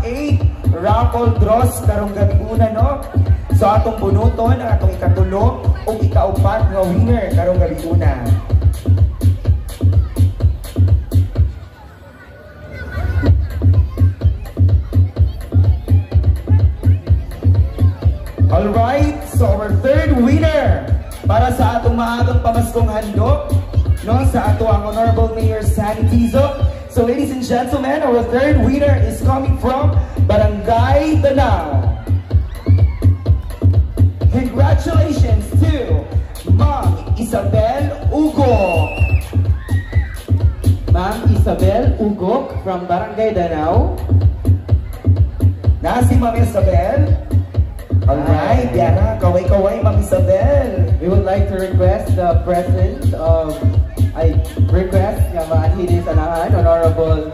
8 raffle draws karong gabi una, no? So atong bunuton ang atong ikatulo o ikaupat nga winner karong gabi una. Alright, so our third winner para sa atong maagang pamaskong handog, no, sa ato ang Honorable Mayor Sani Tizo. So ladies and gentlemen, our third winner is coming from Barangay Danao. Congratulations to Ma'am Isabel Ugok. Ma'am Isabel Ugok from Barangay Danao. Si Ma'am Isabel. Alright, Diana, kaway-kaway, Ma'am Isabel. We would like to request the presence of, request nga maanhinin sa lahat, Honorable